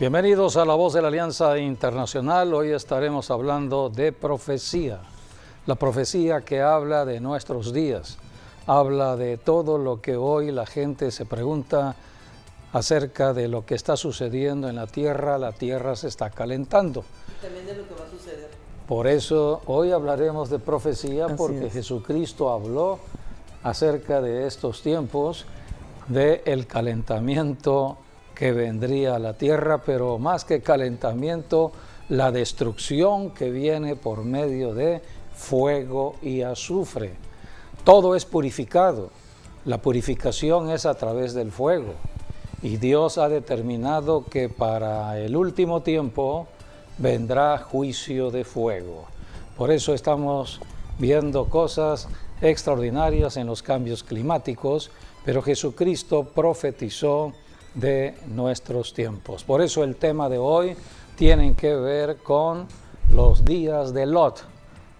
Bienvenidos a La Voz de la Alianza Internacional. Hoy estaremos hablando de profecía. La profecía que habla de nuestros días, habla de todo lo que hoy la gente se pregunta acerca de lo que está sucediendo en la tierra. La tierra se está calentando. Y también de lo que va a suceder. Por eso hoy hablaremos de profecía, porque Jesucristo habló acerca de estos tiempos, del calentamiento que vendría a la tierra, pero más que calentamiento, la destrucción que viene por medio de fuego y azufre. Todo es purificado. La purificación es a través del fuego. Y Dios ha determinado que para el último tiempo vendrá juicio de fuego. Por eso estamos viendo cosas extraordinarias en los cambios climáticos, pero Jesucristo profetizó de nuestros tiempos. Por eso el tema de hoy tiene que ver con los días de Lot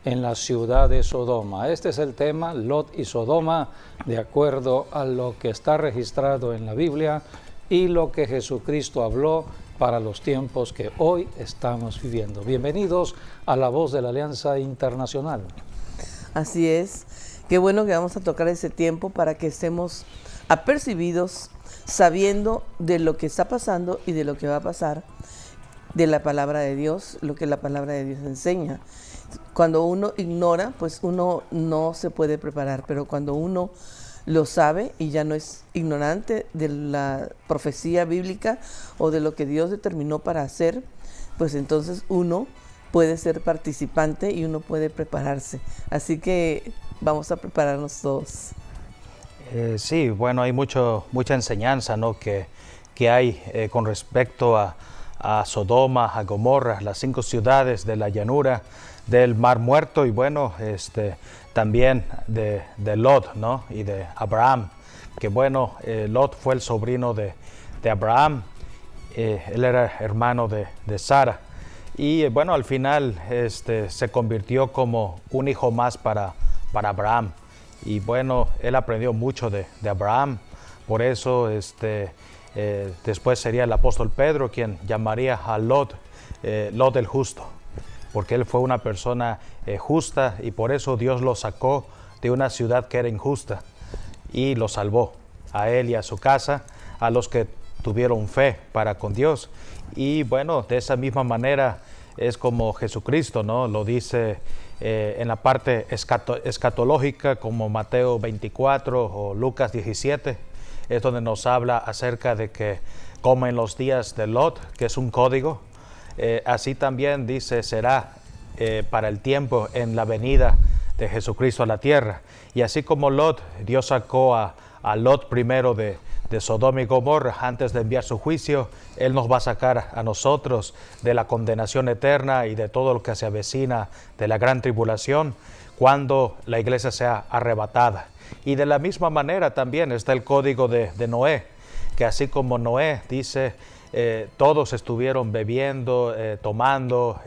en la ciudad de Sodoma. Este es el tema, Lot y Sodoma, de acuerdo a lo que está registrado en la Biblia y lo que Jesucristo habló para los tiempos que hoy estamos viviendo. Bienvenidos a La Voz de la Alianza Internacional. Así es. Qué bueno que vamos a tocar ese tiempo para que estemos apercibidos, sabiendo de lo que está pasando y de lo que va a pasar, de la palabra de Dios, lo que la palabra de Dios enseña. Cuando uno ignora, pues uno no se puede preparar, pero cuando uno lo sabe y ya no es ignorante de la profecía bíblica o de lo que Dios determinó para hacer, pues entonces uno puede ser participante y uno puede prepararse. Así que vamos a prepararnos todos. Sí, bueno, hay mucha enseñanza, ¿no? que hay con respecto a Sodoma, a Gomorra, las 5 ciudades de la llanura del Mar Muerto, y bueno, también de Lot, ¿no? Y de Abraham, que bueno, Lot fue el sobrino de Abraham, él era hermano de Sara, y bueno, al final se convirtió como un hijo más para Abraham. Y bueno, él aprendió mucho de Abraham, por eso después sería el apóstol Pedro quien llamaría a Lot, Lot el justo, porque él fue una persona justa, y por eso Dios lo sacó de una ciudad que era injusta y lo salvó a él y a su casa, a los que tuvieron fe para con Dios. Y bueno, de esa misma manera es como Jesucristo, ¿no? Lo dice en la parte escatológica, como Mateo 24 o Lucas 17, es donde nos habla acerca de que, como en los días de Lot, que es un código, así también dice será para el tiempo en la venida de Jesucristo a la tierra. Y así como Lot, Dios sacó a Lot primero de Sodoma y Gomorra antes de enviar su juicio, Él nos va a sacar a nosotros de la condenación eterna y de todo lo que se avecina de la gran tribulación cuando la iglesia sea arrebatada. Y de la misma manera también está el código de Noé, que así como Noé dice, todos estuvieron bebiendo, tomando,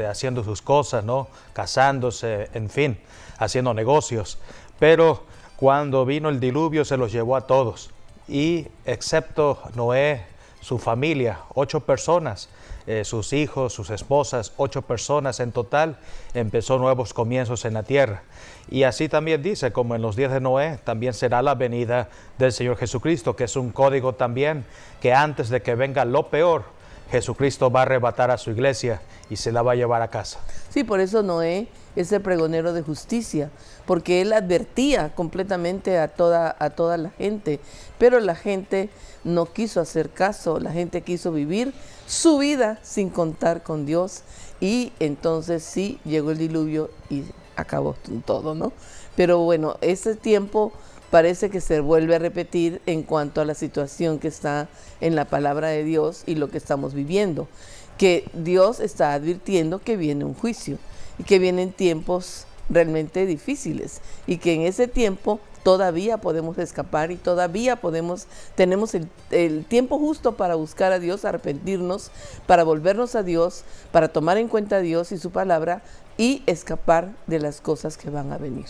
haciendo sus cosas, ¿no? Casándose, en fin, haciendo negocios. Pero cuando vino el diluvio se los llevó a todos. Y excepto Noé, su familia, 8 personas, sus hijos, sus esposas, 8 personas en total, empezó nuevos comienzos en la tierra. Y así también dice, como en los días de Noé, también será la venida del Señor Jesucristo, que es un código también, que antes de que venga lo peor, Jesucristo va a arrebatar a su iglesia y se la va a llevar a casa. Sí, por eso Noé es el pregonero de justicia, porque él advertía completamente a toda la gente, pero la gente no quiso hacer caso, la gente quiso vivir su vida sin contar con Dios, y entonces sí llegó el diluvio y acabó todo, ¿no? Pero bueno, ese tiempo parece que se vuelve a repetir en cuanto a la situación que está en la palabra de Dios y lo que estamos viviendo, que Dios está advirtiendo que viene un juicio y que vienen tiempos realmente difíciles, y que en ese tiempo todavía podemos escapar y todavía tenemos el tiempo justo para buscar a Dios, arrepentirnos, para volvernos a Dios, para tomar en cuenta a Dios y su palabra y escapar de las cosas que van a venir.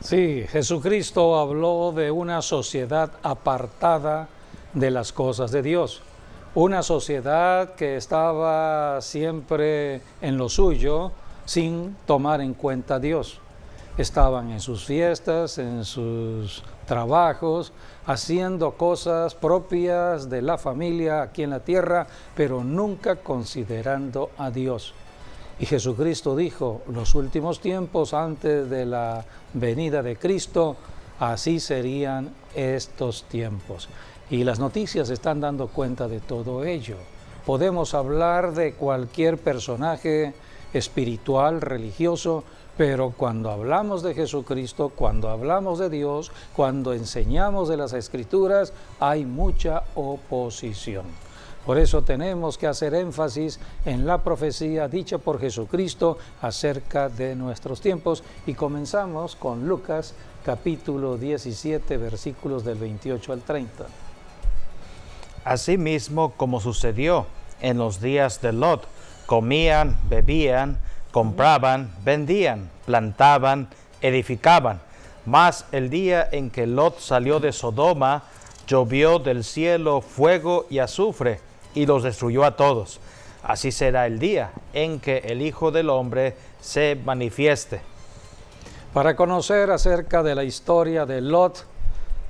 Sí, Jesucristo habló de una sociedad apartada de las cosas de Dios. una sociedad que estaba siempre en lo suyo sin tomar en cuenta a Dios. Estaban en sus fiestas, en sus trabajos, haciendo cosas propias de la familia aquí en la tierra, pero nunca considerando a Dios. Y Jesucristo dijo, los últimos tiempos antes de la venida de Cristo, así serían estos tiempos. Y las noticias están dando cuenta de todo ello. Podemos hablar de cualquier personaje espiritual, religioso, pero cuando hablamos de Jesucristo, cuando hablamos de Dios, cuando enseñamos de las Escrituras, hay mucha oposición. Por eso tenemos que hacer énfasis en la profecía dicha por Jesucristo acerca de nuestros tiempos. Y comenzamos con Lucas capítulo 17, versículos del 28 al 30. Asimismo, como sucedió en los días de Lot, comían, bebían, compraban, vendían, plantaban, edificaban. Mas el día en que Lot salió de Sodoma, llovió del cielo fuego y azufre, y los destruyó a todos. Así será el día en que el Hijo del Hombre se manifieste. Para conocer acerca de la historia de Lot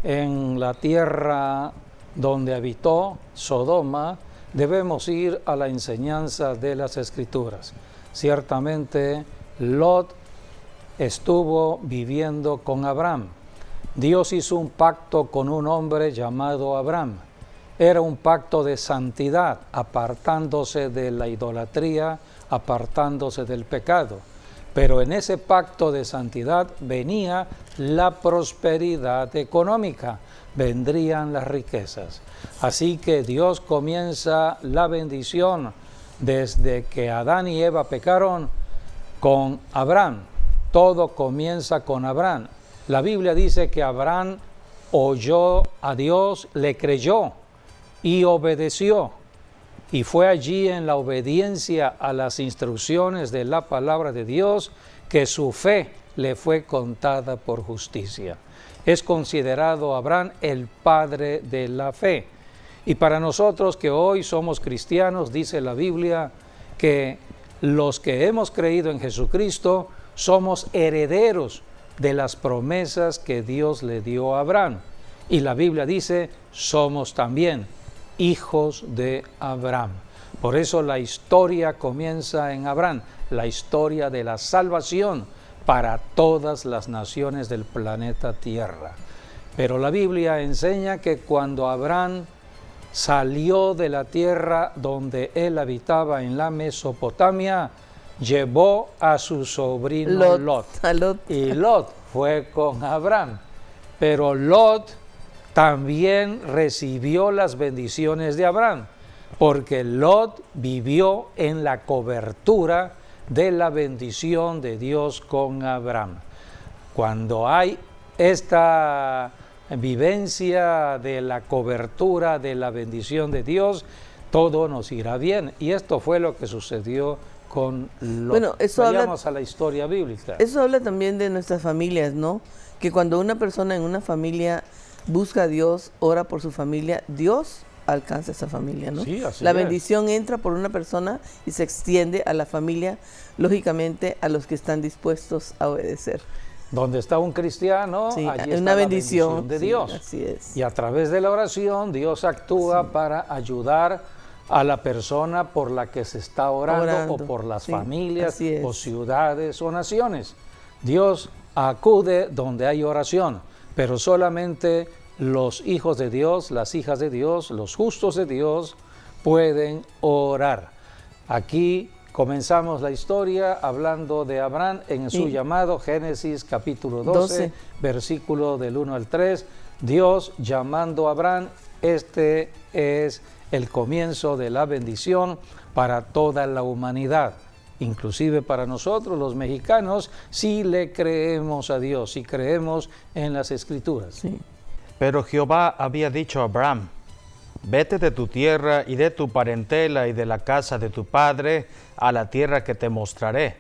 en la tierra donde habitó, Sodoma, debemos ir a la enseñanza de las Escrituras. Ciertamente, Lot estuvo viviendo con Abraham. Dios hizo un pacto con un hombre llamado Abraham. Era un pacto de santidad, apartándose de la idolatría, apartándose del pecado. Pero en ese pacto de santidad venía la prosperidad económica, vendrían las riquezas. Así que Dios comienza la bendición desde que Adán y Eva pecaron con Abraham. Todo comienza con Abraham. La Biblia dice que Abraham oyó a Dios, le creyó y obedeció. Y fue allí en la obediencia a las instrucciones de la palabra de Dios que su fe le fue contada por justicia. Es considerado Abraham el padre de la fe. Y para nosotros que hoy somos cristianos, dice la Biblia, que los que hemos creído en Jesucristo somos herederos de las promesas que Dios le dio a Abraham. Y la Biblia dice, somos también hijos de Abraham. Por eso la historia comienza en Abraham, la historia de la salvación para todas las naciones del planeta Tierra. Pero la Biblia enseña que cuando Abraham salió de la tierra donde él habitaba en la Mesopotamia, llevó a su sobrino Lot. Y Lot fue con Abraham. Pero Lot también recibió las bendiciones de Abraham, porque Lot vivió en la cobertura de la bendición de Dios con Abraham. Cuando hay esta vivencia de la cobertura de la bendición de Dios, todo nos irá bien. Y esto fue lo que sucedió con Lot. Bueno, vayamos a la historia bíblica. Eso habla también de nuestras familias, ¿no? Que cuando una persona en una familia busca a Dios, ora por su familia, Dios alcanza esa familia, ¿no? Sí, así la es. bendición entra por una persona y se extiende a la familia, lógicamente a los que están dispuestos a obedecer. Donde está un cristiano, sí, allí una está bendición, la bendición de Dios. Así es. Y a través de la oración, Dios actúa para ayudar a la persona por la que se está orando. O por las familias, o ciudades, o naciones. Dios acude donde hay oración, pero solamente los hijos de Dios, las hijas de Dios, los justos de Dios pueden orar. Aquí comenzamos la historia hablando de Abraham en su llamado, Génesis capítulo 12, versículo del 1 al 3. Dios llamando a Abraham, este es el comienzo de la bendición para toda la humanidad. Inclusive para nosotros los mexicanos, si le creemos a Dios, si creemos en las Escrituras. Sí. Pero Jehová había dicho a Abraham, vete de tu tierra y de tu parentela y de la casa de tu padre a la tierra que te mostraré,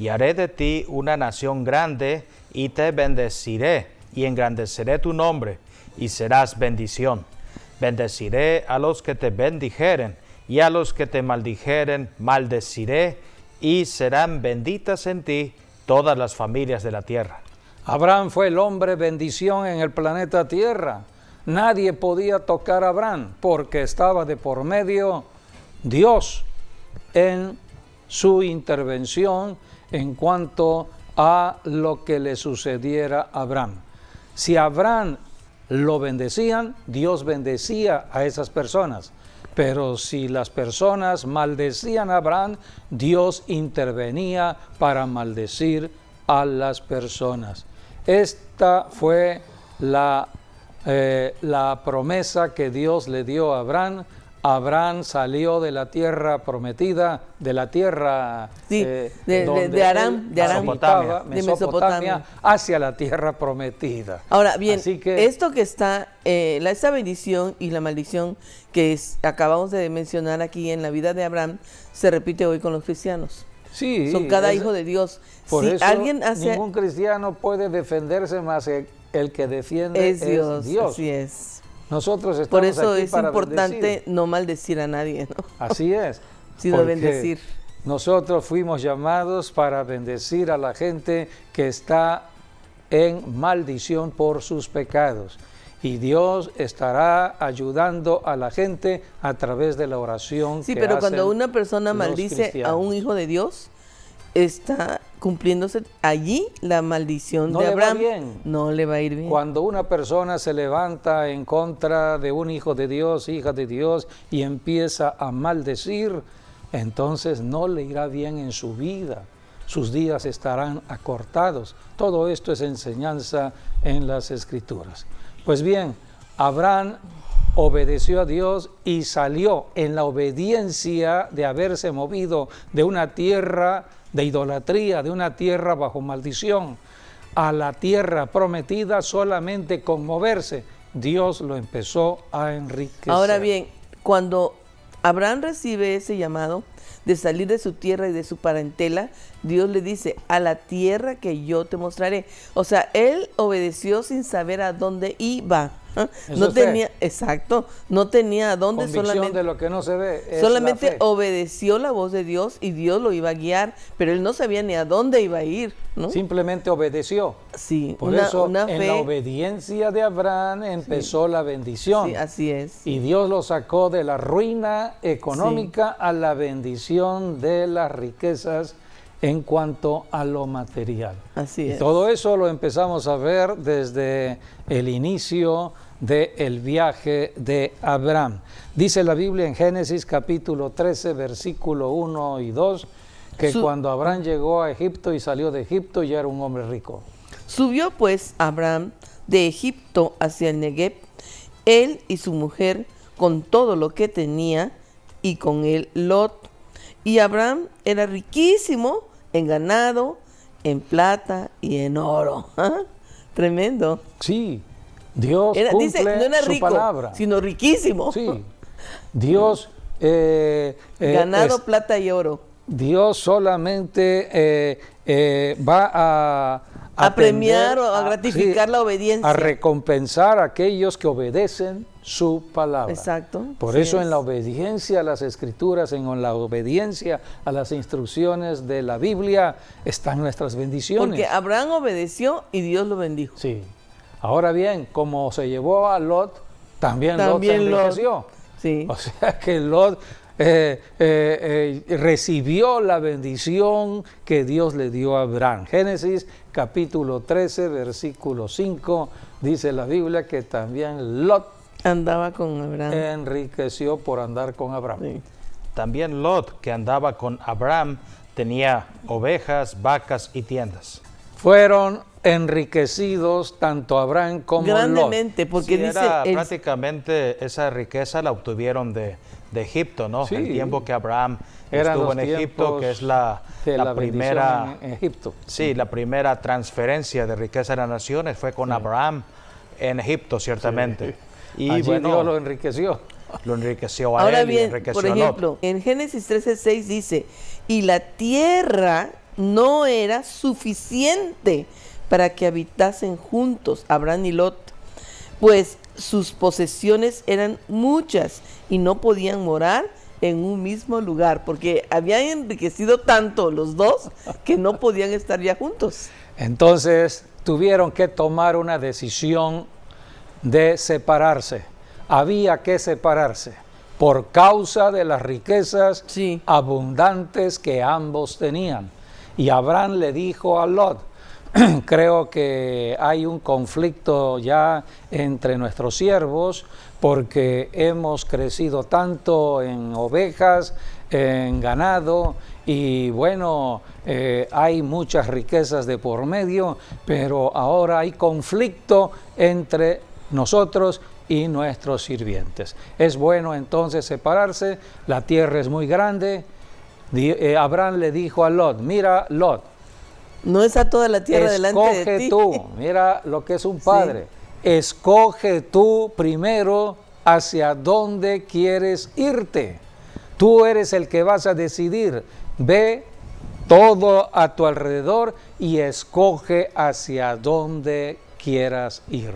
y haré de ti una nación grande, y te bendeciré, y engrandeceré tu nombre, y serás bendición. bendeciré a los que te bendijeren, y a los que te maldijeren maldeciré, y serán benditas en ti todas las familias de la tierra. Abraham fue el hombre bendición en el planeta Tierra. Nadie podía tocar a Abraham porque estaba de por medio Dios en su intervención en cuanto a lo que le sucediera a Abraham. Si a Abraham lo bendecían, Dios bendecía a esas personas. Pero si las personas maldecían a Abraham, Dios intervenía para maldecir a las personas. Esta fue la promesa que Dios le dio a Abraham. Abraham salió de la tierra prometida, de la tierra de Aram, de Mesopotamia, hacia la tierra prometida. Ahora bien, esto que está, esta bendición y la maldición que acabamos de mencionar aquí en la vida de Abraham, se repite hoy con los cristianos. Sí, son cada hijo de Dios. Por eso ningún cristiano puede defenderse más el que defiende es Dios. Así es. Nosotros estamos por eso aquí es para importante bendecir. No maldecir a nadie, ¿no? Así es. Sino bendecir. Nosotros fuimos llamados para bendecir a la gente que está en maldición por sus pecados. Y Dios estará ayudando a la gente a través de la oración. Sí, pero cuando una persona maldice a un hijo de Dios, está cumpliéndose allí la maldición de Abraham. No le va a ir bien. Cuando una persona se levanta en contra de un hijo de Dios, hija de Dios, y empieza a maldecir, entonces no le irá bien en su vida. Sus días estarán acortados. Todo esto es enseñanza en las Escrituras. Pues bien, Abraham obedeció a Dios y salió en la obediencia de haberse movido de una tierra de idolatría, de una tierra bajo maldición, a la tierra prometida. Solamente con moverse, Dios lo empezó a enriquecer. Ahora bien, cuando Abraham recibe ese llamado de salir de su tierra y de su parentela, Dios le dice, a la tierra que yo te mostraré. O sea, él obedeció sin saber a dónde iba. No tenía, exacto, no tenía a dónde. Convicción de lo que no se ve. Solamente obedeció la voz de Dios y Dios lo iba a guiar, pero él no sabía ni a dónde iba a ir, ¿no? Simplemente obedeció. Sí, por eso en la obediencia de Abraham empezó la bendición. Sí, así es. Y Dios lo sacó de la ruina económica a la bendición de las riquezas en cuanto a lo material. Así es. Y todo eso lo empezamos a ver desde el inicio del viaje de Abraham. Dice la Biblia en Génesis capítulo 13, versículo 1 y 2, que cuando Abraham llegó a Egipto y salió de Egipto, ya era un hombre rico. Subió pues Abraham de Egipto hacia el Negev, él y su mujer, con todo lo que tenía, y con él Lot. Y Abraham era riquísimo en ganado, en plata y en oro. ¿Ah? Tremendo. Sí, Dios cumple dice, no era rico, su palabra. Sino riquísimo. Sí, Dios... ganado, plata y oro. Dios solamente va a premiar o a gratificar la obediencia. A recompensar a aquellos que obedecen su palabra. Exacto. Por eso en la obediencia a las Escrituras, en la obediencia a las instrucciones de la Biblia, están nuestras bendiciones. Porque Abraham obedeció y Dios lo bendijo. Sí. Ahora bien, como se llevó a Lot, también Lot se enriqueció. Sí. O sea que Lot recibió la bendición que Dios le dio a Abraham. Génesis capítulo 13, versículo 5, dice la Biblia que también Lot andaba con Abraham. Enriqueció por andar con Abraham. Sí. También Lot, que andaba con Abraham, tenía ovejas, vacas y tiendas. Fueron enriquecidos tanto Abraham como grandemente, Lot. porque dice prácticamente esa riqueza la obtuvieron de Egipto, ¿no? Sí. El tiempo que Abraham estuvo en Egipto, que es la primera en Egipto. Sí, la primera transferencia de riqueza de las naciones fue con Abraham en Egipto, ciertamente. Sí. Y allí Dios lo enriqueció. Lo enriqueció a Ahora él bien, y enriqueció por ejemplo, a Lot. en Génesis 13:6 dice, y la tierra no era suficiente para que habitasen juntos Abraham y Lot, pues sus posesiones eran muchas y no podían morar en un mismo lugar, porque habían enriquecido tanto los dos que no podían estar ya juntos. Entonces tuvieron que tomar una decisión de separarse. Había que separarse por causa de las riquezas abundantes que ambos tenían. Y Abraham le dijo a Lot, creo que hay un conflicto ya entre nuestros siervos porque hemos crecido tanto en ovejas, en ganado y bueno, hay muchas riquezas de por medio, pero ahora hay conflicto entre nosotros y nuestros sirvientes. Es bueno entonces separarse, la tierra es muy grande. Abraham le dijo a Lot, mira Lot, no está toda la tierra delante de ti. Escoge tú, mira lo que es un padre. Sí. Escoge tú primero hacia dónde quieres irte. Tú eres el que vas a decidir. Ve todo a tu alrededor y escoge hacia dónde quieras ir.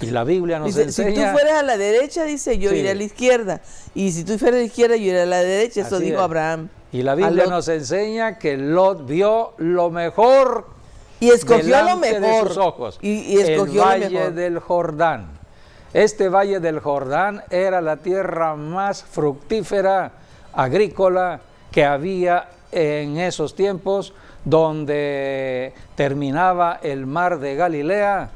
Y la Biblia nos enseña... Si tú fueras a la derecha, dice, yo iré a la izquierda. Y si tú fueras a la izquierda, yo iré a la derecha. Eso dijo Abraham. Y la Biblia nos enseña que Lot vio lo mejor y escogió lo mejor de sus ojos, y escogió el valle del Jordán. Este valle del Jordán era la tierra más fructífera, agrícola, que había en esos tiempos, donde terminaba el mar de Galilea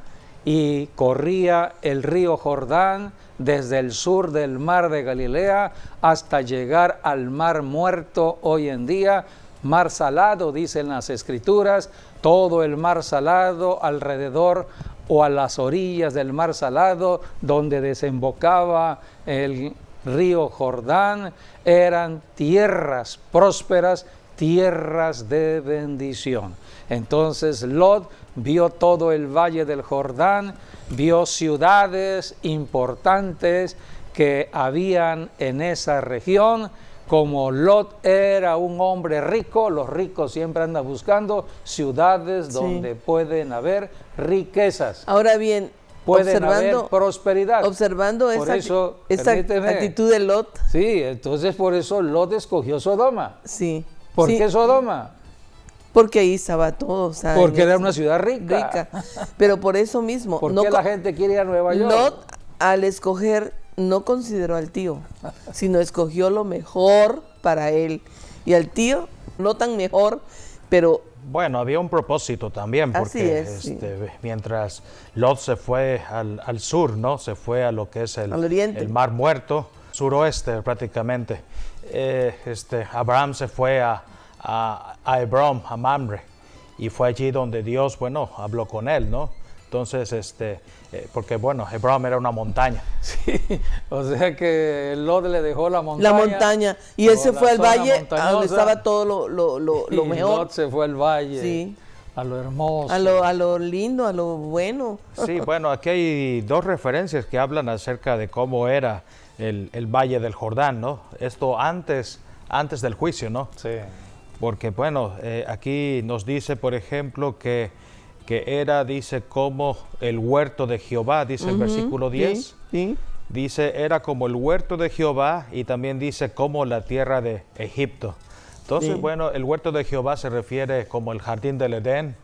y corría el río Jordán desde el sur del mar de Galilea hasta llegar al mar muerto hoy en día, mar salado, dicen las escrituras, todo el mar salado alrededor o a las orillas del mar salado donde desembocaba el río Jordán, eran tierras prósperas, tierras de bendición. Entonces Lot vio todo el valle del Jordán, vio ciudades importantes que habían en esa región. Como Lot era un hombre rico, los ricos siempre andan buscando ciudades donde pueden haber riquezas. Ahora bien, pueden haber prosperidad. Observando esa actitud de Lot. Sí, entonces por eso Lot escogió Sodoma. Sí. ¿Por qué Sodoma? Porque ahí estaba todo. Porque era una ciudad rica. Pero por eso mismo. ¿Por qué la gente quiere ir a Nueva York? Lot, al escoger, no consideró al tío, sino escogió lo mejor para él. Y al tío, no tan mejor, pero... Bueno, había un propósito también, porque mientras Lot se fue al sur, ¿no? Se fue a lo que es el Mar Muerto, suroeste prácticamente. Abraham se fue a Hebrón, a Mamre, y fue allí donde Dios, habló con él, ¿no? Entonces, porque Hebrón era una montaña. Sí, o sea que Lot le dejó la montaña. La montaña, y él se fue al valle donde estaba todo lo mejor. Lot se fue al valle, a lo hermoso. A lo lindo, a lo bueno. Sí, aquí hay dos referencias que hablan acerca de cómo era el valle del Jordán, ¿no? Esto antes del juicio, ¿no? Sí. Porque, aquí nos dice, por ejemplo, que era, dice, como el huerto de Jehová, dice el versículo 10. Sí. Dice, era como el huerto de Jehová, y también dice, como la tierra de Egipto. Entonces, el huerto de Jehová se refiere como el jardín del Edén,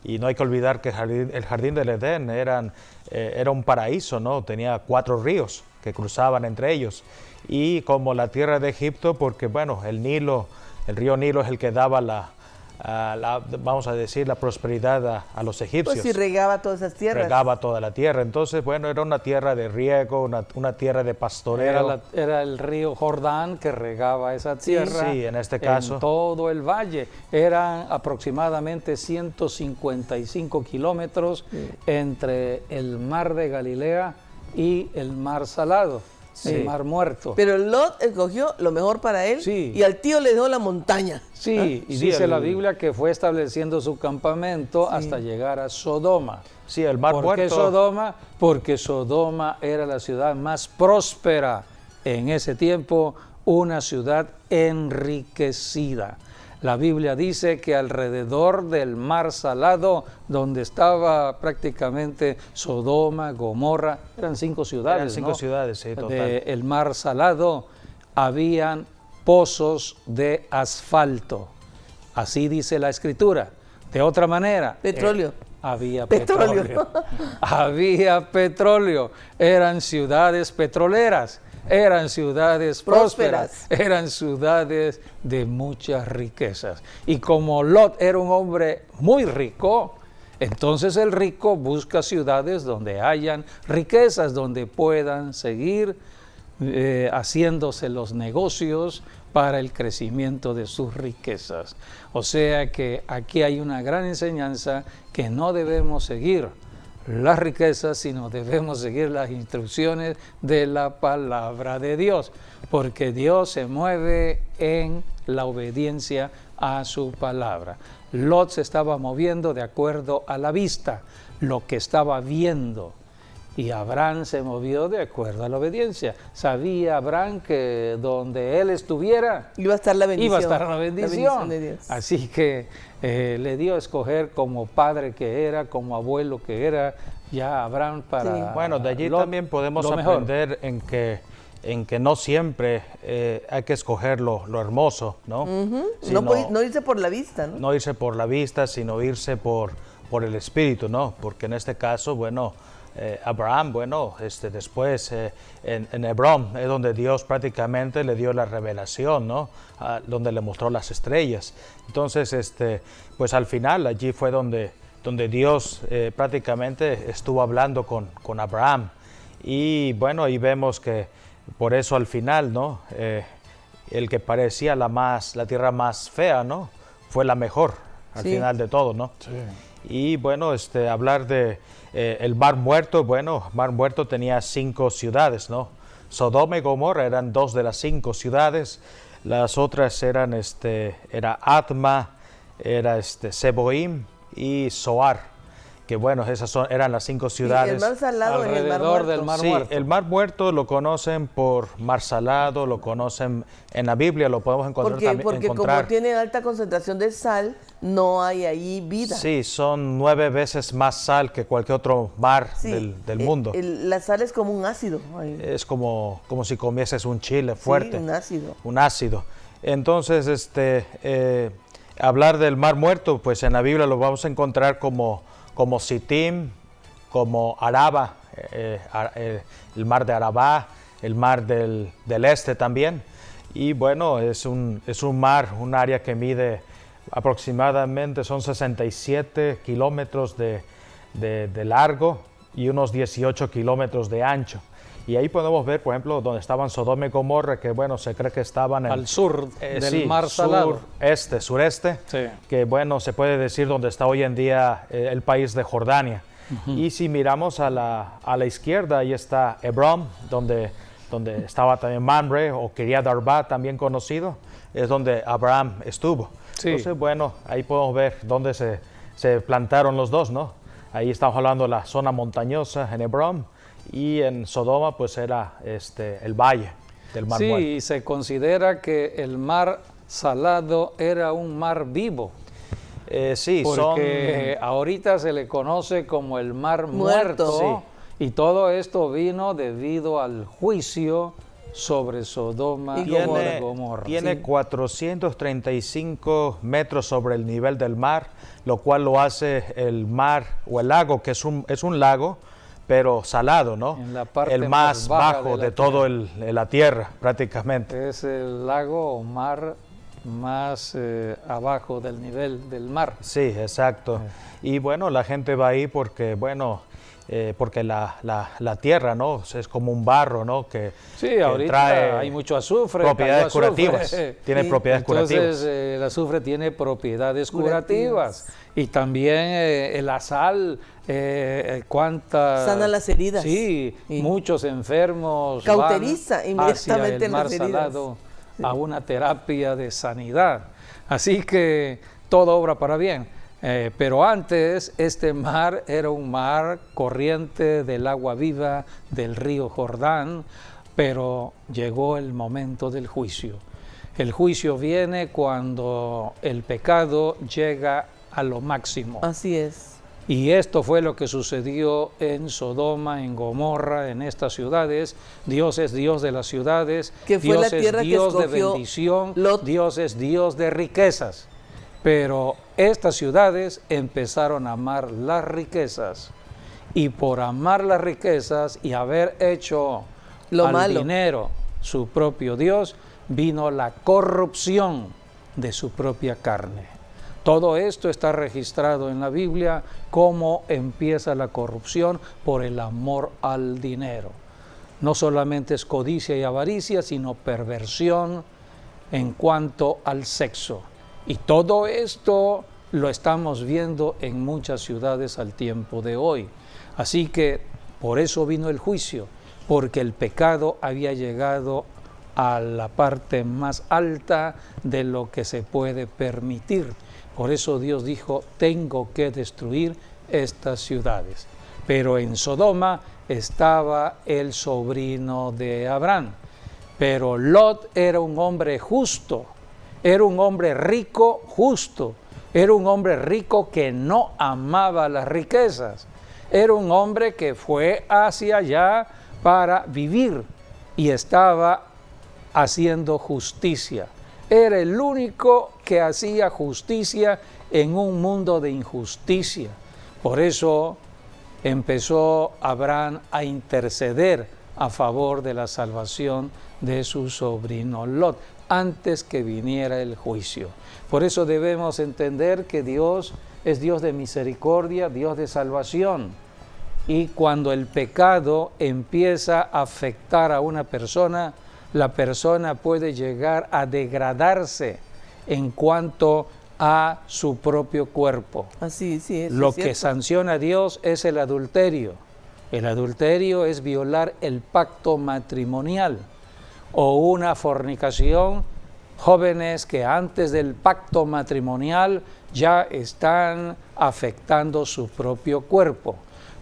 y no hay que olvidar que el jardín del Edén era un paraíso, ¿no? Tenía 4 ríos que cruzaban entre ellos. Y como la tierra de Egipto, porque, el río Nilo es el que daba vamos a decir, la prosperidad a los egipcios. Pues sí, regaba todas esas tierras. Regaba toda la tierra. Entonces, era una tierra de riego, una tierra de pastoreo. Era el río Jordán que regaba esa tierra. Sí, en este caso. En todo el valle. Eran aproximadamente 155 kilómetros entre el mar de Galilea y el mar Salado. El mar Muerto. Pero Lot escogió lo mejor para él y al tío le dejó la montaña. Sí, y dice la Biblia que fue estableciendo su campamento hasta llegar a Sodoma. Sí, el mar Muerto. ¿Por qué Sodoma? Porque Sodoma era la ciudad más próspera en ese tiempo, una ciudad enriquecida. La Biblia dice que alrededor del mar Salado, donde estaba prácticamente Sodoma, Gomorra, eran 5 ciudades, Eran 5 ciudades, sí, total. El mar Salado, habían pozos de asfalto. Así dice la Escritura. De otra manera, Petróleo. había petróleo. Había petróleo. Eran ciudades petroleras. Eran ciudades prósperas, eran ciudades de muchas riquezas. Y como Lot era un hombre muy rico, entonces el rico busca ciudades donde hayan riquezas, donde puedan seguir haciéndose los negocios para el crecimiento de sus riquezas. O sea que aquí hay una gran enseñanza que no debemos seguir las riquezas, sino debemos seguir las instrucciones de la palabra de Dios, porque Dios se mueve en la obediencia a su palabra. Lot se estaba moviendo de acuerdo a la vista, lo que estaba viendo, y Abraham se movió de acuerdo a la obediencia. Sabía Abraham que donde él estuviera iba a estar la bendición. Iba a estar la bendición de Dios. Así que le dio a escoger como padre que era, como abuelo que era, ya Abraham para... Sí. Bueno, de allí también podemos aprender en que no siempre hay que escoger lo hermoso, ¿no? No irse por la vista, ¿no? No irse por la vista, sino irse por el espíritu, ¿no? Porque en este caso, bueno, Abraham, bueno, después en Hebrón es donde Dios prácticamente le dio la revelación, ¿no? Donde le mostró las estrellas. Entonces, pues al final allí fue donde Dios prácticamente estuvo hablando con Abraham. Y bueno, ahí vemos que por eso al final, ¿no? El que parecía la tierra más fea, ¿no? Fue la mejor al final de todo, ¿no? Sí. Y bueno, hablar de el Mar Muerto, bueno, Mar Muerto tenía 5 ciudades, ¿no? Sodoma y Gomorra eran 2 de las 5 ciudades. Las otras eran era Atma, era Seboim y Zoar, que bueno, esas eran las 5 ciudades. El Mar Salado alrededor del Mar Muerto. Sí, el Mar Muerto lo conocen por Mar Salado, lo conocen en la Biblia, lo podemos encontrar también. Porque como tiene alta concentración de sal, no hay ahí vida. Sí, son 9 veces más sal que cualquier otro mar del mundo. La sal es como un ácido. Es como si comieses un chile fuerte. Sí, un ácido. Un ácido. Entonces, hablar del Mar Muerto, pues en la Biblia lo vamos a encontrar como Sittim, como Araba, el mar de Arabá, el mar del este también. Y bueno, es un mar, un área que mide aproximadamente, son 67 kilómetros de largo y unos 18 kilómetros de ancho. Y ahí podemos ver, por ejemplo, donde estaban Sodoma y Gomorra, que bueno, se cree que estaban al sur del Mar Salado. Sureste, sí. Que bueno, se puede decir donde está hoy en día el país de Jordania. Y si miramos a la izquierda, ahí está Hebrón, donde estaba también Mamre o Kiriat Arba, también conocido, es donde Abraham estuvo. Sí. Entonces, bueno, ahí podemos ver dónde se plantaron los dos, ¿no? Ahí estamos hablando de la zona montañosa en Hebrón, y en Sodoma pues era el valle del Mar Muerto. Sí, y se considera que el Mar Salado era un mar vivo. Sí, porque ahorita se le conoce como el Mar Muerto. Sí. Y todo esto vino debido al juicio sobre Sodoma y Gomorra. Tiene 435 metros sobre el nivel del mar, lo cual lo hace el mar o el lago, que es un lago, pero salado, ¿no? En la parte el más bajo de toda la tierra, prácticamente. Es el lago o mar más abajo del nivel del mar. Sí, exacto. Y bueno, la gente va ahí porque, bueno, porque la tierra, ¿no? Es como un barro, ¿no? Sí, ahorita trae hay mucho azufre. Propiedades curativas. Tiene propiedades curativas. Entonces, el azufre tiene propiedades curativas. Y también la sal, sana las heridas. Sí, muchos enfermos cauteriza van inmediatamente hacia el Mar Salado a una terapia de sanidad. Así que todo obra para bien. Pero antes este mar era un mar corriente del agua viva del río Jordán, pero llegó el momento del juicio. El juicio viene cuando el pecado llega a lo máximo. Así es. Y esto fue lo que sucedió en Sodoma, en Gomorra, en estas ciudades. Dios es Dios de las ciudades, Que fue Dios la tierra es que Dios de escogió bendición, Lot. Dios es Dios de riquezas. Pero estas ciudades empezaron a amar las riquezas. Y por amar las riquezas y haber hecho Lo al malo. dinero su propio Dios, vino la corrupción de su propia carne. Todo esto está registrado en la Biblia, cómo empieza la corrupción por el amor al dinero. No solamente es codicia y avaricia, sino perversión en cuanto al sexo. Y todo esto lo estamos viendo en muchas ciudades al tiempo de hoy. Así que por eso vino el juicio, porque el pecado había llegado a la parte más alta de lo que se puede permitir. Por eso Dios dijo, tengo que destruir estas ciudades. Pero en Sodoma estaba el sobrino de Abraham. Pero Lot era un hombre justo, era un hombre rico, justo. Era un hombre rico que no amaba las riquezas. Era un hombre que fue hacia allá para vivir y estaba haciendo justicia. Era el único que hacía justicia en un mundo de injusticia. Por eso empezó Abraham a interceder a favor de la salvación de su sobrino Lot, antes que viniera el juicio. Por eso debemos entender que Dios es Dios de misericordia, Dios de salvación. Y cuando el pecado empieza a afectar a una persona, la persona puede llegar a degradarse en cuanto a su propio cuerpo. Así, sí, eso Lo es que cierto. sanciona a Dios es el adulterio. El adulterio es violar el pacto matrimonial o una fornicación. Jóvenes que antes del pacto matrimonial ya están afectando su propio cuerpo,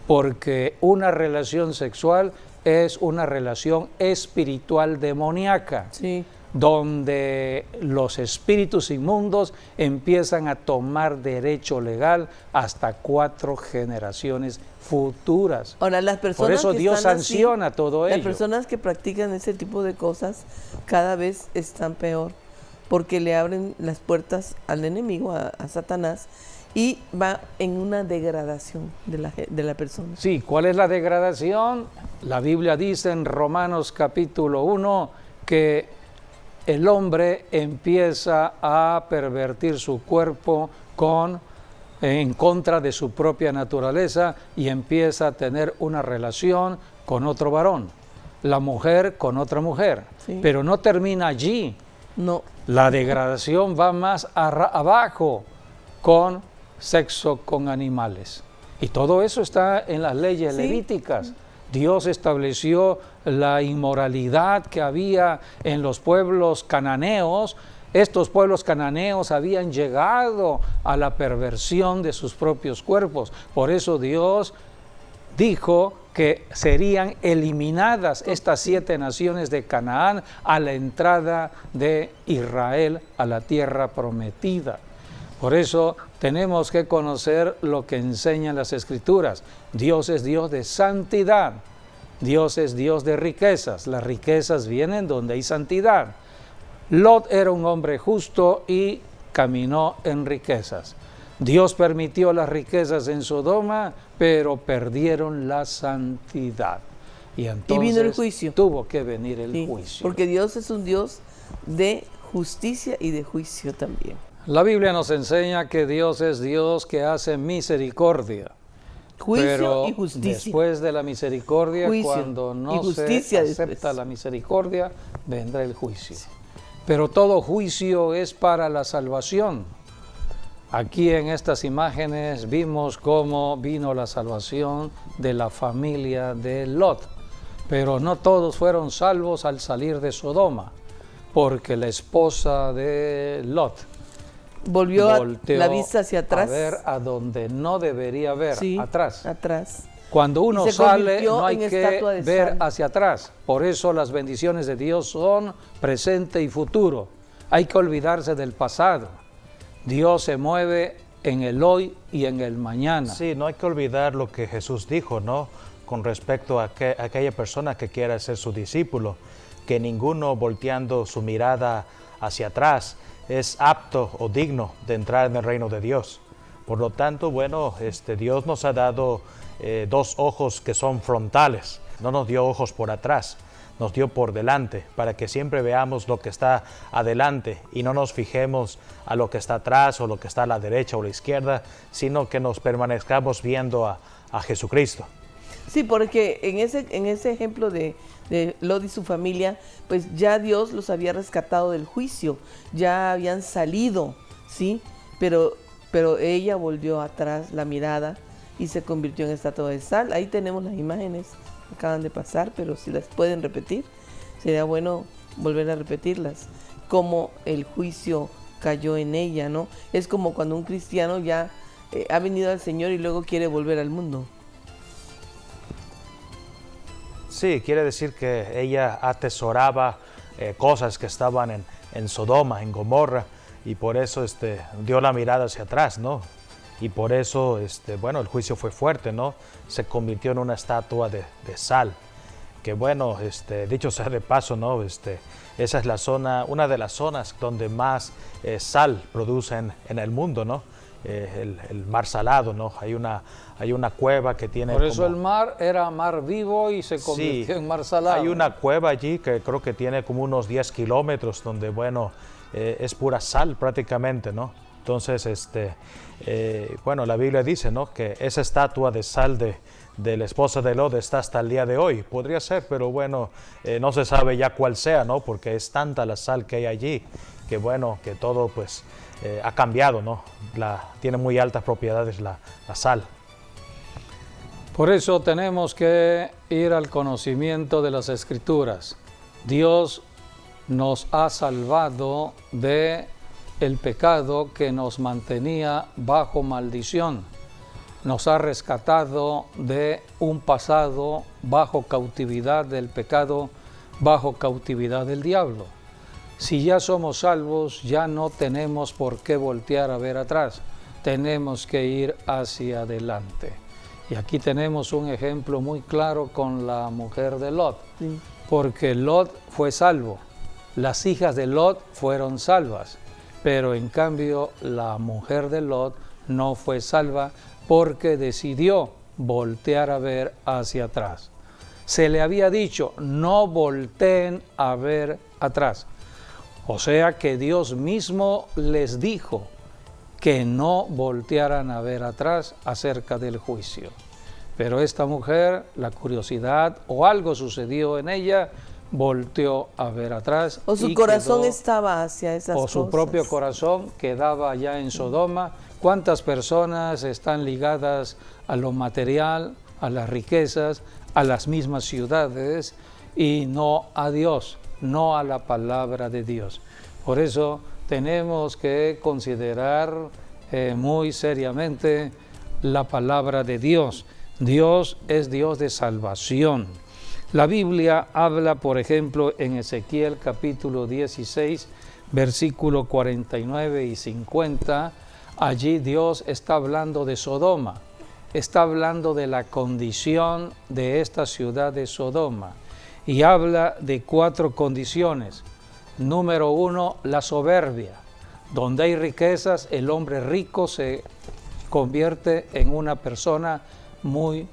porque una relación sexual es una relación espiritual demoníaca, Sí. donde los espíritus inmundos empiezan a tomar derecho legal hasta 4 generaciones futuras. Ahora, las personas Por eso que Dios están así, sanciona todo las ello. personas que practican ese tipo de cosas cada vez están peor, porque le abren las puertas al enemigo, a Satanás, y va en una degradación de la persona. Sí, ¿cuál es la degradación? La Biblia dice en Romanos capítulo 1 que el hombre empieza a pervertir su cuerpo en contra de su propia naturaleza y empieza a tener una relación con otro varón, la mujer con otra mujer. Sí. Pero no termina allí. No, La degradación va más abajo con sexo con animales. Y todo eso está en las leyes Sí. levíticas. Dios estableció la inmoralidad que había en los pueblos cananeos. Estos pueblos cananeos habían llegado a la perversión de sus propios cuerpos. Por eso Dios dijo que serían eliminadas estas 7 naciones de Canaán a la entrada de Israel a la tierra prometida. Por eso tenemos que conocer lo que enseñan las Escrituras. Dios es Dios de santidad. Dios es Dios de riquezas. Las riquezas vienen donde hay santidad. Lot era un hombre justo y caminó en riquezas. Dios permitió las riquezas en Sodoma, pero perdieron la santidad. Y entonces vino el juicio. tuvo que venir el sí, juicio. porque Dios es un Dios de justicia y de juicio también. La Biblia nos enseña que Dios es Dios que hace misericordia. Juicio Pero y justicia. después de la misericordia, Juicio cuando y no justicia se acepta después. la misericordia, vendrá el juicio. Pero todo juicio es para la salvación. Aquí en estas imágenes vimos cómo vino la salvación de la familia de Lot. Pero no todos fueron salvos al salir de Sodoma, porque la esposa de Lot Volvió volteó la vista hacia atrás. a ver a donde no debería ver, Sí, atrás. atrás. Cuando uno se sale, convirtió no hay en que estatua de ver sal. hacia atrás. Por eso las bendiciones de Dios son presente y futuro. Hay que olvidarse del pasado. Dios se mueve en el hoy y en el mañana. Sí, no hay que olvidar lo que Jesús dijo, ¿no? Con respecto a aquella persona que quiera ser su discípulo, que ninguno volteando su mirada hacia atrás es apto o digno de entrar en el reino de Dios. Por lo tanto, bueno, Dios nos ha dado dos ojos que son frontales, no nos dio ojos por atrás, nos dio por delante, para que siempre veamos lo que está adelante y no nos fijemos a lo que está atrás o lo que está a la derecha o la izquierda, sino que nos permanezcamos viendo a Jesucristo. Sí, porque en ese ejemplo de Lot y su familia, pues ya Dios los había rescatado del juicio, ya habían salido, ¿sí? Pero ella volvió atrás la mirada y se convirtió en estatua de sal. Ahí tenemos las imágenes, acaban de pasar, pero si las pueden repetir, sería bueno volver a repetirlas, cómo el juicio cayó en ella, ¿no? Es como cuando un cristiano ya ha venido al Señor y luego quiere volver al mundo. Sí, quiere decir que ella atesoraba cosas que estaban en Sodoma, en Gomorra, y por eso dio la mirada hacia atrás, ¿no? Y por eso, bueno, el juicio fue fuerte, ¿no? Se convirtió en una estatua de sal. Que bueno, dicho sea de paso, ¿no? Esa es la zona, una de las zonas donde más sal producen en el mundo, ¿no? El mar salado, ¿no? Hay una cueva que tiene... Por eso el mar era mar vivo y se convirtió en mar salado. Hay una cueva allí que creo que tiene como unos 10 kilómetros donde, bueno, es pura sal prácticamente, ¿no? Entonces, bueno, la Biblia dice, ¿no? Que esa estatua de sal de la esposa de Lot está hasta el día de hoy. Podría ser, pero bueno, no se sabe ya cuál sea, ¿no? Porque es tanta la sal que hay allí, que bueno, que todo pues ha cambiado, ¿no? Tiene muy altas propiedades la sal. Por eso tenemos que ir al conocimiento de las Escrituras. Dios nos ha salvado de el pecado que nos mantenía bajo maldición. Nos ha rescatado de un pasado bajo cautividad del pecado, bajo cautividad del diablo. Si ya somos salvos, ya no tenemos por qué voltear a ver atrás. Tenemos que ir hacia adelante. Y aquí tenemos un ejemplo muy claro con la mujer de Lot, sí. Porque Lot fue salvo. Las hijas de Lot fueron salvas, pero en cambio la mujer de Lot no fue salva porque decidió voltear a ver hacia atrás. Se le había dicho, no volteen a ver atrás. O sea que Dios mismo les dijo que no voltearan a ver atrás acerca del juicio. Pero esta mujer, la curiosidad o algo sucedió en ella, volteó a ver atrás. O su corazón estaba hacia esas cosas. O su propio corazón quedaba ya en Sodoma. ¿Cuántas personas están ligadas a lo material, a las riquezas, a las mismas ciudades y no a Dios, no a la palabra de Dios? Por eso tenemos que considerar muy seriamente la palabra de Dios. Dios es Dios de salvación. La Biblia habla, por ejemplo, en Ezequiel capítulo 16, versículo 49 y 50, allí Dios está hablando de Sodoma, está hablando de la condición de esta ciudad de Sodoma y habla de 4 condiciones. Número 1, la soberbia. Donde hay riquezas, el hombre rico se convierte en una persona muy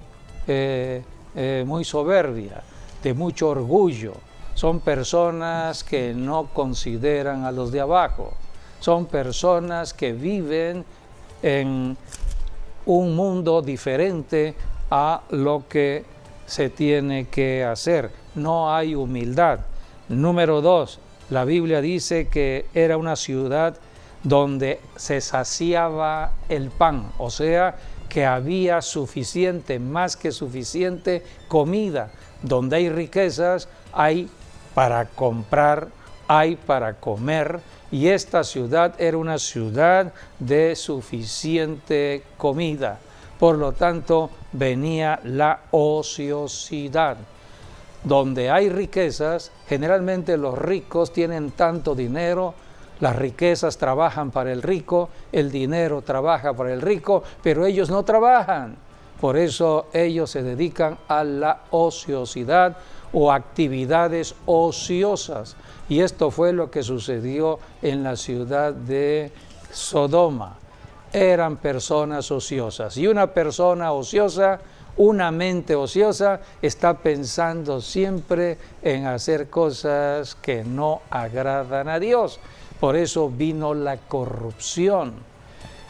soberbia, de mucho orgullo. Son personas que no consideran a los de abajo. Son personas que viven en un mundo diferente a lo que se tiene que hacer. No hay humildad. Número 2, la Biblia dice que era una ciudad donde se saciaba el pan, o sea, que había suficiente, más que suficiente comida. Donde hay riquezas, hay para comprar, hay para comer, y esta ciudad era una ciudad de suficiente comida. Por lo tanto, venía la ociosidad. Donde hay riquezas, generalmente los ricos tienen tanto dinero Las riquezas trabajan para el rico, el dinero trabaja para el rico, pero ellos no trabajan. Por eso ellos se dedican a la ociosidad o actividades ociosas. Y esto fue lo que sucedió en la ciudad de Sodoma. Eran personas ociosas. Y una persona ociosa, una mente ociosa, está pensando siempre en hacer cosas que no agradan a Dios. Por eso vino la corrupción.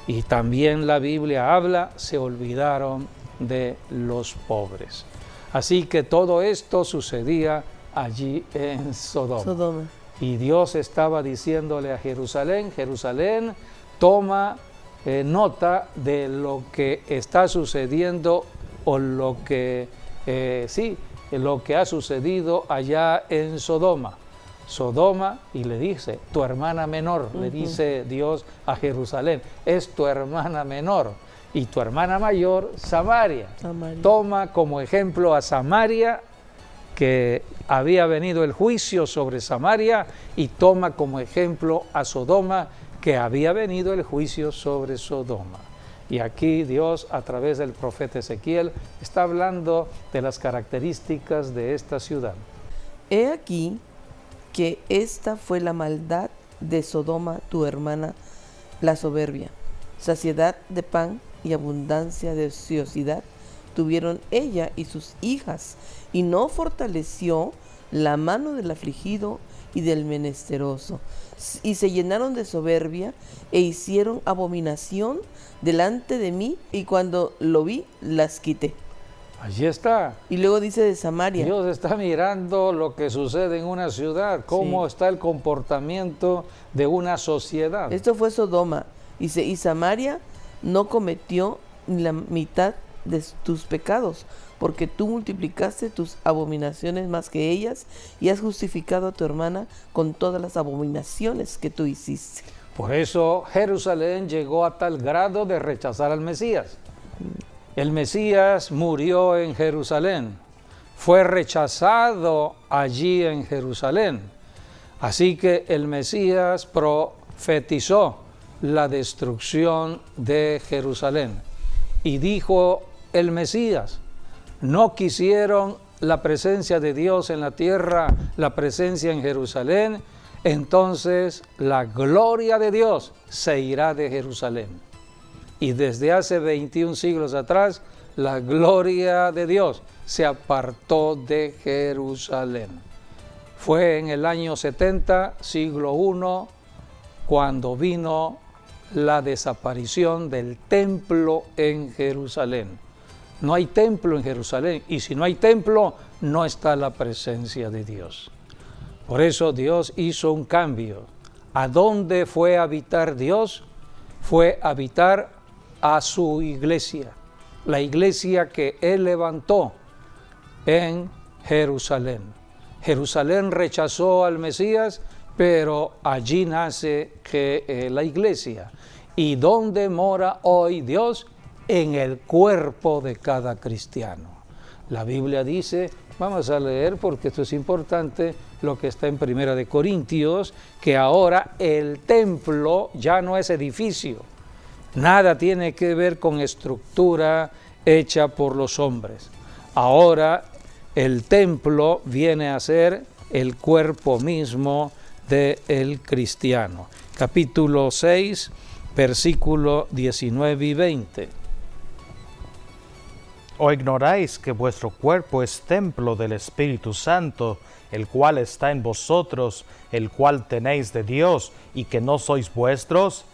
Y también la Biblia habla, se olvidaron de los pobres. Así que todo esto sucedía allí en Sodoma. Y Dios estaba diciéndole a Jerusalén, Jerusalén, toma nota de lo que está sucediendo o lo que ha sucedido allá en Sodoma. Sodoma, y le dice, tu hermana menor, le dice Dios a Jerusalén, es tu hermana menor, y tu hermana mayor, Samaria. Toma como ejemplo a Samaria, que había venido el juicio sobre Samaria, y toma como ejemplo a Sodoma, que había venido el juicio sobre Sodoma. Y aquí Dios, a través del profeta Ezequiel, está hablando de las características de esta ciudad. He aquí que esta fue la maldad de Sodoma, tu hermana, la soberbia. Saciedad de pan y abundancia de ociosidad tuvieron ella y sus hijas, y no fortaleció la mano del afligido y del menesteroso, y se llenaron de soberbia e hicieron abominación delante de mí, y cuando lo vi, las quité. Allí está. Y luego dice de Samaria. Dios está mirando lo que sucede en una ciudad, cómo está el comportamiento de una sociedad. Esto fue Sodoma. Y Samaria no cometió ni la mitad de tus pecados, porque tú multiplicaste tus abominaciones más que ellas, y has justificado a tu hermana con todas las abominaciones que tú hiciste. Por eso Jerusalén llegó a tal grado de rechazar al Mesías. El Mesías murió en Jerusalén, fue rechazado allí en Jerusalén. Así que el Mesías profetizó la destrucción de Jerusalén. Y dijo el Mesías, no quisieron la presencia de Dios en la tierra, la presencia en Jerusalén, entonces la gloria de Dios se irá de Jerusalén. Y desde hace 21 siglos atrás, la gloria de Dios se apartó de Jerusalén. Fue en el año 70, siglo I, cuando vino la desaparición del templo en Jerusalén. No hay templo en Jerusalén, y si no hay templo, no está la presencia de Dios. Por eso Dios hizo un cambio. ¿A dónde fue a habitar Dios? Fue a habitar a su iglesia, la iglesia que Él levantó en Jerusalén. Jerusalén rechazó al Mesías, pero allí nace la iglesia. ¿Y dónde mora hoy Dios? En el cuerpo de cada cristiano. La Biblia dice, vamos a leer porque esto es importante, lo que está en 1 Corintios, que ahora el templo ya no es edificio. Nada tiene que ver con estructura hecha por los hombres. Ahora el templo viene a ser el cuerpo mismo del cristiano. Capítulo 6, versículo 19 y 20. ¿O ignoráis que vuestro cuerpo es templo del Espíritu Santo, el cual está en vosotros, el cual tenéis de Dios, y que no sois vuestros?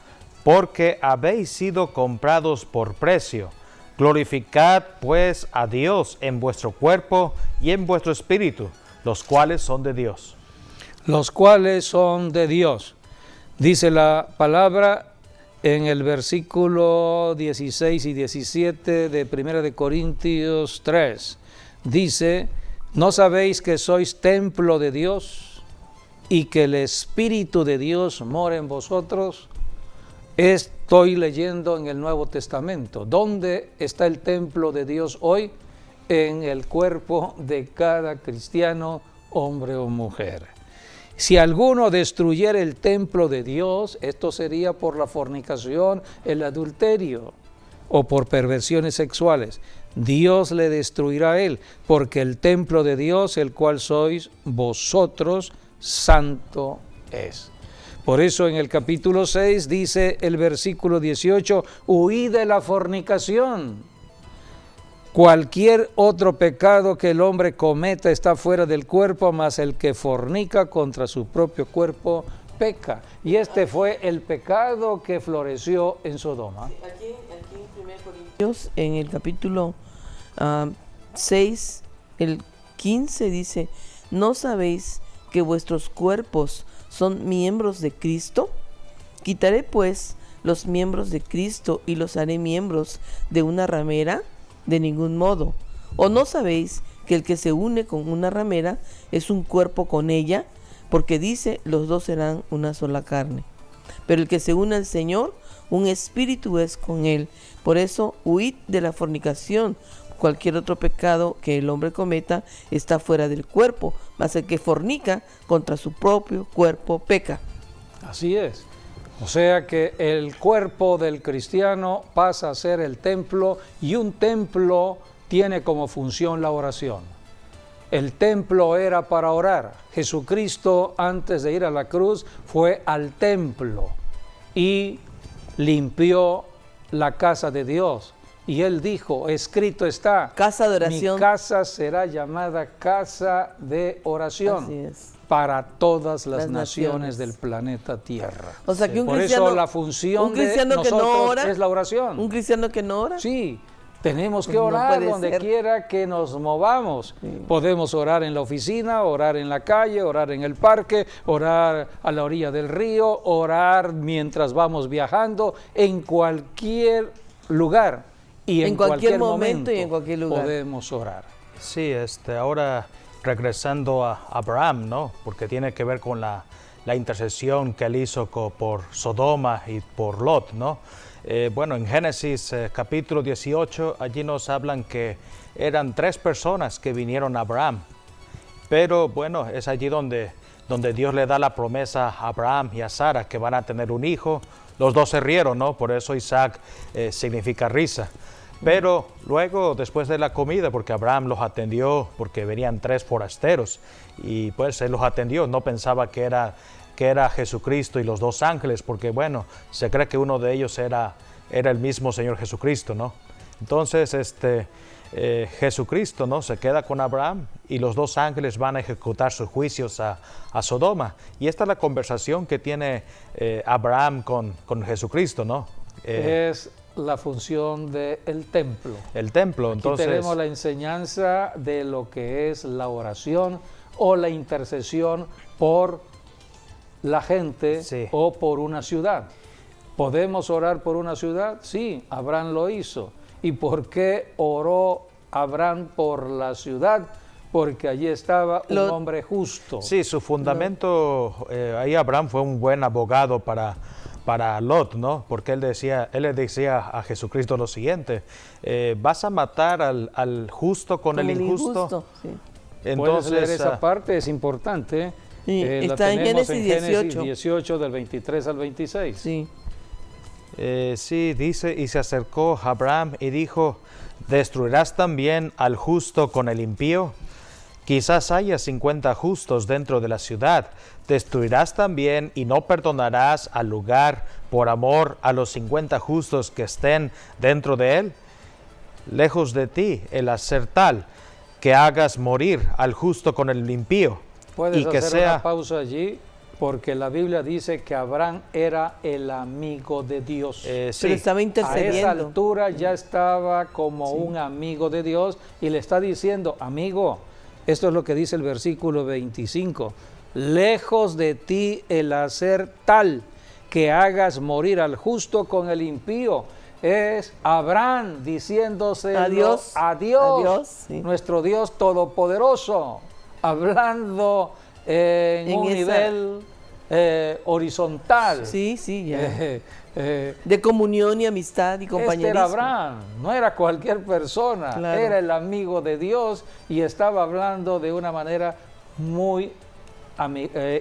Porque habéis sido comprados por precio. Glorificad pues a Dios en vuestro cuerpo y en vuestro espíritu, los cuales son de Dios. Los cuales son de Dios. Dice la palabra en el versículo 16 y 17 de 1 Corintios 3. Dice, ¿no sabéis que sois templo de Dios y que el Espíritu de Dios mora en vosotros? Estoy leyendo en el Nuevo Testamento. ¿Dónde está el templo de Dios hoy? En el cuerpo de cada cristiano, hombre o mujer. Si alguno destruyera el templo de Dios, esto sería por la fornicación, el adulterio o por perversiones sexuales. Dios le destruirá a él, porque el templo de Dios, el cual sois vosotros, santo es. Por eso en el capítulo 6 dice el versículo 18, huid de la fornicación. Cualquier otro pecado que el hombre cometa está fuera del cuerpo, mas el que fornica contra su propio cuerpo peca. Y este fue el pecado que floreció en Sodoma. Aquí en 1 Corintios, en el capítulo 6, el 15 dice, ¿no sabéis que vuestros cuerpos son miembros de Cristo? Quitaré pues los miembros de Cristo y los haré miembros de una ramera. De ningún modo. ¿O no sabéis que el que se une con una ramera es un cuerpo con ella? Porque dice, los dos serán una sola carne. Pero el que se une al Señor, un espíritu es con él. Por eso, huid de la fornicación. Cualquier otro pecado que el hombre cometa está fuera del cuerpo, mas el que fornica contra su propio cuerpo peca. Así es. O sea que el cuerpo del cristiano pasa a ser el templo, y un templo tiene como función la oración. El templo era para orar. Jesucristo, antes de ir a la cruz, fue al templo y limpió la casa de Dios. Y él dijo, escrito está, casa de oración. Mi casa será llamada casa de oración. Así es. Para todas las naciones del planeta Tierra. O sea que por eso la función de nosotros es la oración. ¿Un cristiano que no ora? Sí, tenemos que orar donde quiera que nos movamos. Sí. Podemos orar en la oficina, orar en la calle, orar en el parque, orar a la orilla del río, orar mientras vamos viajando, en cualquier lugar y en cualquier momento y en cualquier lugar podemos orar. Sí, ahora regresando a Abraham, ¿no? Porque tiene que ver con la intercesión que él hizo por Sodoma y por Lot, ¿no? Bueno, en Génesis capítulo 18, allí nos hablan que eran 3 personas que vinieron a Abraham. Pero bueno, es allí donde Dios le da la promesa a Abraham y a Sara que van a tener un hijo. Los dos se rieron, ¿no? Por eso Isaac significa risa. Pero luego, después de la comida, porque Abraham los atendió, porque venían 3 forasteros, y pues él los atendió, no pensaba que era Jesucristo y los 2 ángeles, porque bueno, se cree que uno de ellos era el mismo Señor Jesucristo, ¿no? Entonces, Jesucristo, ¿no? Se queda con Abraham y los 2 ángeles van a ejecutar sus juicios a Sodoma. Y esta es la conversación que tiene Abraham con Jesucristo, ¿no? Es la función del templo. El templo, Aquí entonces tenemos la enseñanza de lo que es la oración o la intercesión por la gente, sí, o por una ciudad. ¿Podemos orar por una ciudad? Sí, Abraham lo hizo. ¿Y por qué oró Abraham por la ciudad? Porque allí estaba un hombre justo. Sí, su fundamento, ahí Abraham fue un buen abogado para Lot, ¿no? Porque él le decía a Jesucristo lo siguiente, ¿vas a matar al justo con el injusto? Sí. Entonces, puedes leer esa parte, es importante. Sí, la está en tenemos Génesis 18, del 23 al 26. Sí. Sí, dice, y se acercó Abraham y dijo, ¿destruirás también al justo con el impío? Quizás haya 50 justos dentro de la ciudad. ¿Destruirás también y no perdonarás al lugar por amor a los 50 justos que estén dentro de él? Lejos de ti el hacer tal, que hagas morir al justo con el impío. Puedes hacer una pausa allí, porque la Biblia dice que Abraham era el amigo de Dios. Sí. Pero estaba intercediendo. A esa altura ya estaba como un amigo de Dios y le está diciendo, amigo, esto es lo que dice el versículo 25, lejos de ti el hacer tal, que hagas morir al justo con el impío. Es Abraham diciéndose a Dios, sí, nuestro Dios todopoderoso, hablando en un nivel horizontal. Sí, sí, ya. De comunión y amistad y compañerismo. Este era Abraham, no era cualquier persona, era el amigo de Dios y estaba hablando de una manera muy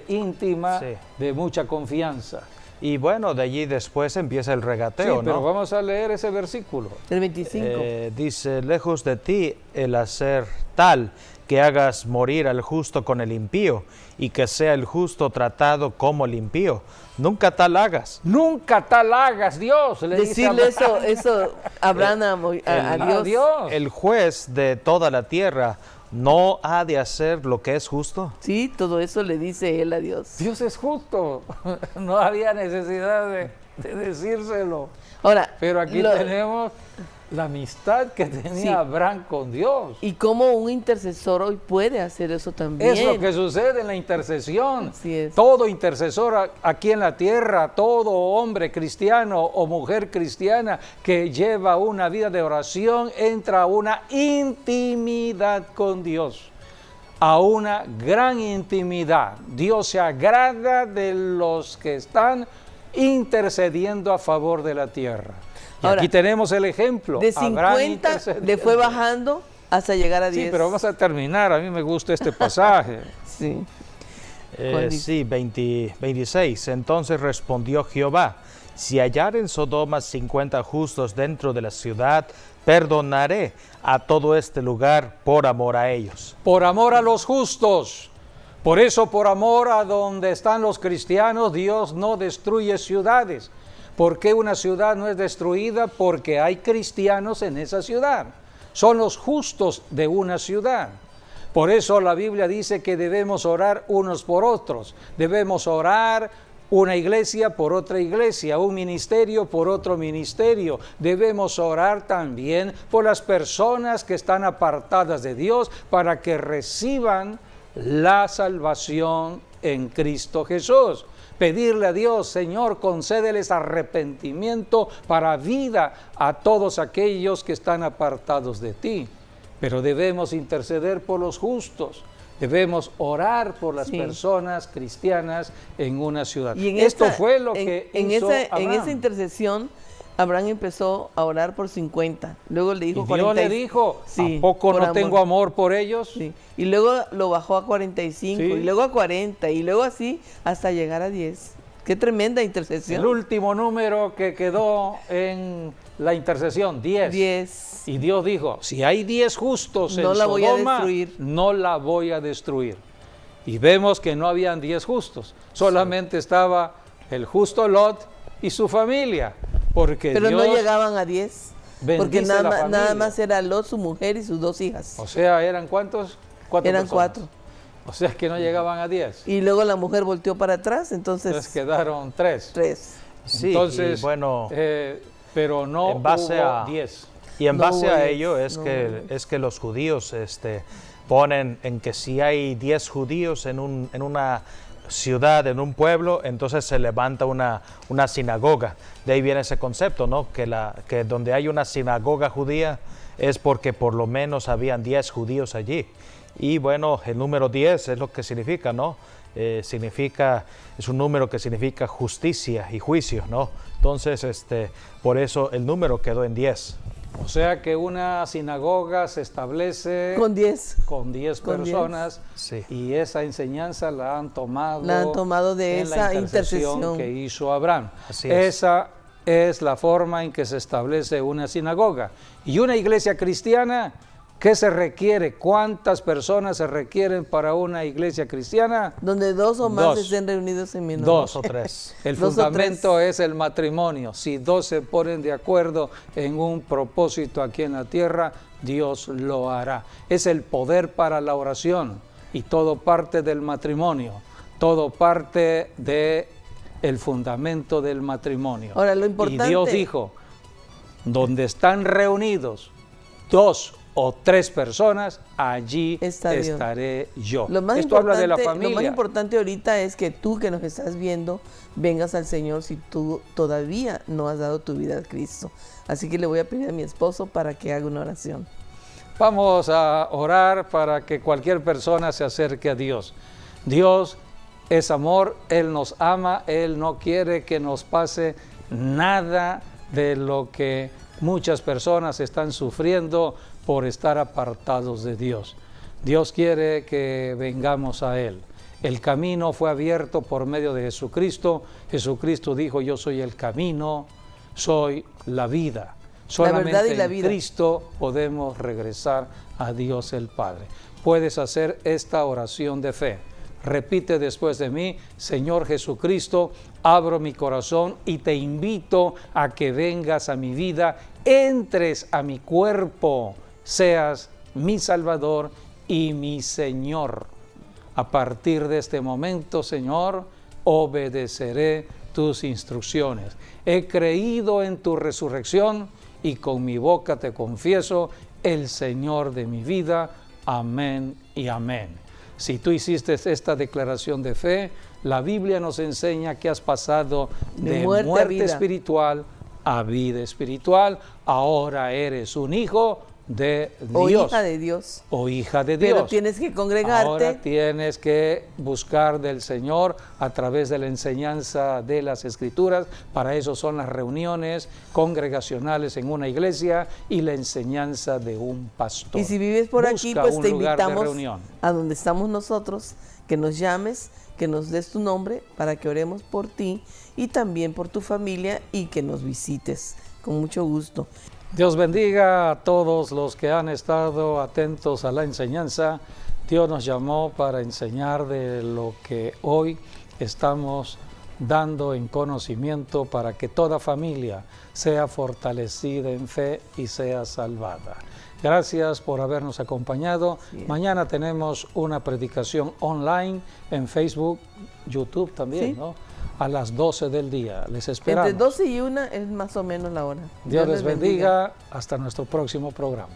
íntima, Sí. de mucha confianza. Y bueno, de allí después empieza el regateo, Sí, pero ¿no? vamos a leer ese versículo. El 25. Dice, lejos de ti el hacer tal que hagas morir al justo con el impío y que sea el justo tratado como el impío. Nunca tal hagas. Nunca tal hagas, Dios. Le dice Decirle Abraham. eso Abraham a Dios. A Dios. El juez de toda la tierra no ha de hacer lo que es justo. Sí, todo eso le dice él a Dios. Dios es justo. No había necesidad de decírselo. Ahora, Pero aquí tenemos la amistad que tenía Sí. Abraham con Dios. y cómo un intercesor hoy puede hacer eso también. Es lo que sucede en la intercesión. Así es. Todo intercesor aquí en la tierra, todo hombre cristiano o mujer cristiana que lleva una vida de oración, entra a una intimidad con Dios, a una gran intimidad. Dios se agrada de los que están intercediendo a favor de la tierra. Y Ahora, aquí tenemos el ejemplo. De Abraham 50 intercediendo. le fue bajando hasta llegar a 10. Sí, pero vamos a terminar. A mí me gusta este pasaje. Sí. ¿Cuál dice? Sí, 26. Entonces respondió Jehová, si hallaren Sodoma 50 justos dentro de la ciudad, perdonaré a todo este lugar por amor a ellos. Por amor a los justos. Por eso, por amor a donde están los cristianos, Dios no destruye ciudades. ¿Por qué una ciudad no es destruida? Porque hay cristianos en esa ciudad. Son los justos de una ciudad. Por eso la Biblia dice que debemos orar unos por otros. Debemos orar una iglesia por otra iglesia, un ministerio por otro ministerio. Debemos orar también por las personas que están apartadas de Dios para que reciban la salvación en Cristo Jesús. Pedirle a Dios, Señor, concédeles arrepentimiento para vida a todos aquellos que están apartados de ti. Pero debemos interceder por los justos. Debemos orar por las personas cristianas en una ciudad. Y en Esto esa- fue lo en- que en hizo esa, Abraham. En esa intercesión, Abraham empezó a orar por 50. Luego le dijo Y Dios 40. le dijo, Sí, ¿a poco por no amor. tengo amor por ellos? Sí. Y luego lo bajó a 45, Sí. y luego a 40, y luego así hasta llegar a 10. Qué tremenda intercesión. El último número que quedó en la intercesión, 10. 10. Y Dios dijo, si hay 10 justos en No la voy a Sodoma, destruir. no la voy a destruir. Y vemos que no habían 10 justos, solamente estaba el justo Lot y su familia, porque Pero Dios, no llegaban a 10. Porque bendice la nada familia. más era Lot, su mujer y sus 2 hijas. o sea, ¿eran cuántos? Eran personas. 4. O sea, que no llegaban a 10. Y luego la mujer volteó para atrás, Entonces entonces quedaron 3. 3. Sí, Entonces, y bueno, pero no en base hubo a- 10. y en no base hubo a 10, ello no hubo es que los judíos ponen en que si hay 10 judíos en una ciudad, en un pueblo, entonces se levanta una sinagoga. De ahí viene ese concepto, ¿no? Que donde hay una sinagoga judía es porque por lo menos habían 10 judíos allí. Y bueno, el número 10 es lo que significa, ¿no? Es un número que significa justicia y juicio, ¿no? Entonces, por eso el número quedó en 10. O sea que una sinagoga se establece Con 10. con 10 Con 10. personas Sí. y esa enseñanza la han tomado, de en la esa intercesión intercesión. que hizo Abraham. Así es. Esa es la forma en que se establece una sinagoga. Y una iglesia cristiana, ¿qué se requiere? ¿Cuántas personas se requieren para una iglesia cristiana? Donde 2 o más 2. estén reunidos en mi nombre. 2 o 3. El 2 o fundamento es el matrimonio. Si 2 se ponen de acuerdo en un propósito aquí en la tierra, Dios lo hará. Es el poder para la oración y todo parte del matrimonio. Todo parte de el fundamento del matrimonio. Ahora, lo importante- Y Dios dijo, donde están reunidos 2 o 3 personas, allí Está Dios. estaré yo. Lo más Esto habla de la importante- Lo más familia. importante ahorita es que tú que nos estás viendo, vengas al Señor si tú todavía no has dado tu vida a Cristo. Así que le voy a pedir a mi esposo para que haga una oración. Vamos a orar para que cualquier persona se acerque a Dios. Dios es amor, Él nos ama, Él no quiere que nos pase nada de lo que muchas personas están sufriendo por estar apartados de Dios. Dios quiere que vengamos a Él. El camino fue abierto por medio de Jesucristo. Jesucristo dijo, yo soy el camino, soy la vida. Solamente en Cristo podemos regresar a Dios el Padre. Puedes hacer esta oración de fe. Repite después de mí: Señor Jesucristo, abro mi corazón y te invito a que vengas a mi vida, entres a mi cuerpo, seas mi Salvador y mi Señor. A partir de este momento, Señor, obedeceré tus instrucciones. He creído en tu resurrección y con mi boca te confieso el Señor de mi vida. Amén y amén. Si tú hiciste esta declaración de fe, la Biblia nos enseña que has pasado de muerte espiritual a vida espiritual. Ahora eres un hijo de Dios. O hija de Dios. O hija de Dios. Pero tienes que congregarte. Ahora tienes que buscar del Señor a través de la enseñanza de las Escrituras. Para eso son las reuniones congregacionales en una iglesia y la enseñanza de un pastor. Y si vives por aquí, pues te invitamos a donde estamos nosotros, que nos llames, que nos des tu nombre para que oremos por ti y también por tu familia y que nos visites con mucho gusto. Dios bendiga a todos los que han estado atentos a la enseñanza. Dios nos llamó para enseñar de lo que hoy estamos dando en conocimiento para que toda familia sea fortalecida en fe y sea salvada. Gracias por habernos acompañado. Sí. Mañana tenemos una predicación online en Facebook, YouTube también, ¿sí? ¿No? A las 12 del día. Les esperamos. Entre 12 y 1 es más o menos la hora. Dios les bendiga. Hasta nuestro próximo programa.